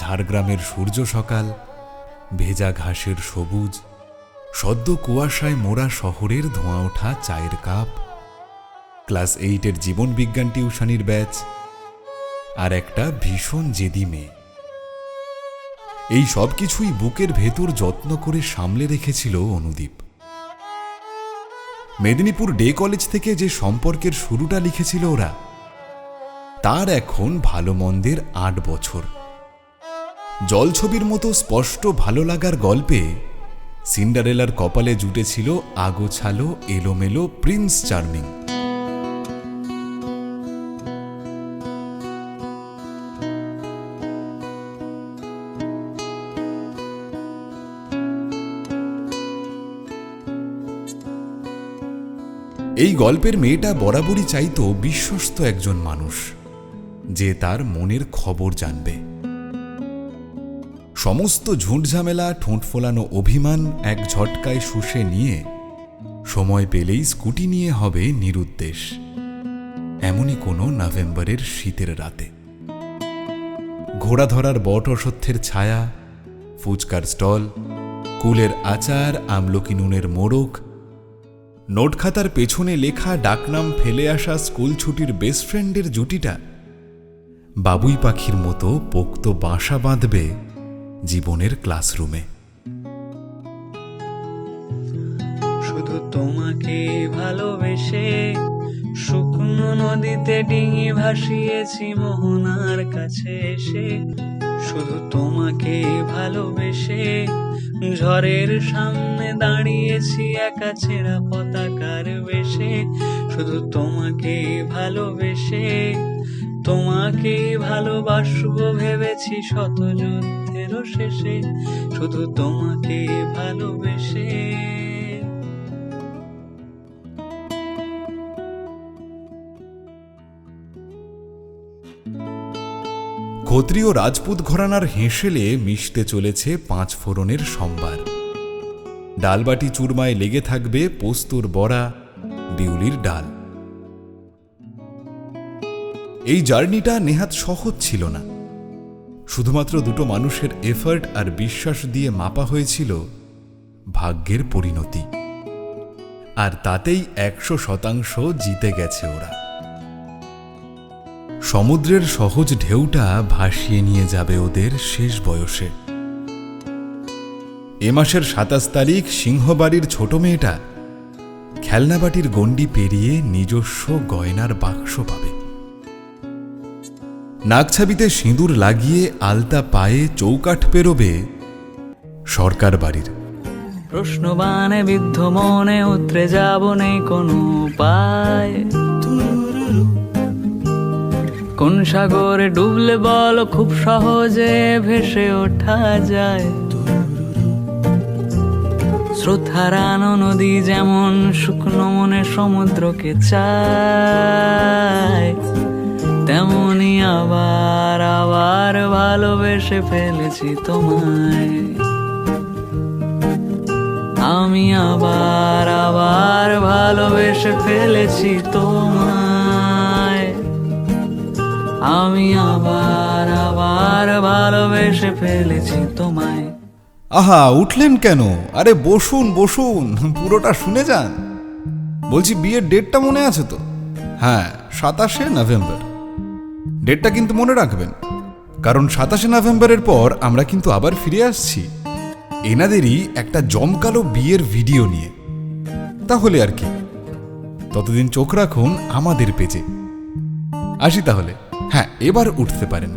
ঝাড়গ্রামের সূর্য সকাল, ভেজা ঘাসের সবুজ, সদ্য কুয়াশায় মোড়া শহরের ধোঁয়া ওঠা চায়ের কাপ, ক্লাস 8-এর জীবনবিজ্ঞান টিউশনির ব্যাচ, আর একটা ভীষণ জেদি মেয়ে। এই সব কিছুই বুকের ভেতর যত্ন করে সামলে রেখেছিল অনুদীপ। মেদিনীপুর ডে কলেজ থেকে যে সম্পর্কের শুরুটা লিখেছিল ওরা, তার এখন ভালো মন্দের 8 বছর। জলছবির মতো স্পষ্ট ভালো লাগার গল্পে সিন্ডারেলার কপালে জুটেছিল আগোছালো এলোমেলো প্রিন্স চার্মিং। এই গল্পের মেয়েটা বরাবরই চাইতো বিশ্বস্ত একজন মানুষ, যে তার মনের খবর জানবে। সমস্ত ঝুঁটঝামেলা, ঠোঁট ফোলানো অভিমান এক ঝটকায় শুষে নিয়ে সময় পেলেই স্কুটি নিয়ে হবে নিরুদ্দেশ, এমনই কোনো নভেম্বরের শীতের রাতে। ঘোড়া ধরার বট অশ্বত্থের ছায়া, ফুচকার স্টল, কুলের আচার, আমলকি নুনের মোড়ক, নোটখাতার পেছনে লেখা ডাকনাম ফেলে আসা স্কুল ছুটির বেস্ট ফ্রেন্ডের জুটিটা বাবুই পাখির মতো পোক্ত বাসা বাঁধবে জীবনের ক্লাসরুমে। শুধু তোমাকে ভালোবেসে শুকনো নদীতে ডিঙি ভাসিয়েছি মোহনার কাছে এসে। শুধু তোমাকে ভালোবেসে ঝড়ের সামনে দাঁড়িয়েছি একা ছেঁড়া পতাকার বেশে। শুধু তোমাকে ভালোবেসে তোমাকে ভালোবাসবো ভেবেছি শত যুদ্ধেরও শেষে। শুধু তোমাকে ভালোবেসে। ক্ষত্রিয় রাজপুত ঘরানার হেঁসেলে মিশতে চলেছে 5 ফোড়নের সম্বার। ডালবাটি চুরমায় লেগে থাকবে পোস্তর বড়া, বিউলির ডাল। এই জার্নিটা নেহাত সহজ ছিল না। শুধুমাত্র দুটো মানুষের এফার্ট আর বিশ্বাস দিয়ে মাপা হয়েছিল ভাগ্যের পরিণতি, আর তাতেই 100% জিতে গেছে ওরা। সমুদ্রের সহজ ঢেউটা ভাসিয়ে নিয়ে যাবে ওদের শেষ বয়সে। এ মাসের 27 তারিখ সিংহবাড়ির ছোট মেয়েটা খেলনাবাটির গণ্ডি পেরিয়ে নিজস্ব গয়নার বাক্স পাবে। নাকছাবিতে সিঁদুর লাগিয়ে আলতা পায়ে চৌকাঠ পেরোবে সরকার বাড়ির। প্রশ্নবানে বিদ্ধ মনে উতরে যাব নেই কোনো উপায়। কোন সাগরে ডুবলে বলো খুব সহজে ভেসে ওঠা যায়। স্রোত হারানো নদী যেমন শুকনো মনে সমুদ্রকে চায়, তেমনি আবার আবার ভালোবেসে ফেলেছি তোমায়। আমি আবার আবার ভালোবেসে ফেলেছি তোমায়। আমি আবার আবার ভালোবেসে ফেলেছি তোমায়। আহা, উঠলেন কেন? আরে বসুন বসুন, পুরোটা শুনে যান। বলছি, বিয়ের ডেটটা মনে আছে তো? হ্যাঁ, 27শে নভেম্বর। ডেটটা কিন্তু মনে রাখবেন, কারণ 27শে নভেম্বরের পর আমরা কিন্তু আবার ফিরে আসছি এনাদেরই একটা জমকালো বিয়ের ভিডিও নিয়ে। তাহলে আর কি, ততদিন চোখ রাখুন আমাদের পেজে। আসি তাহলে। হ্যাঁ, এবার উঠতে পারেন।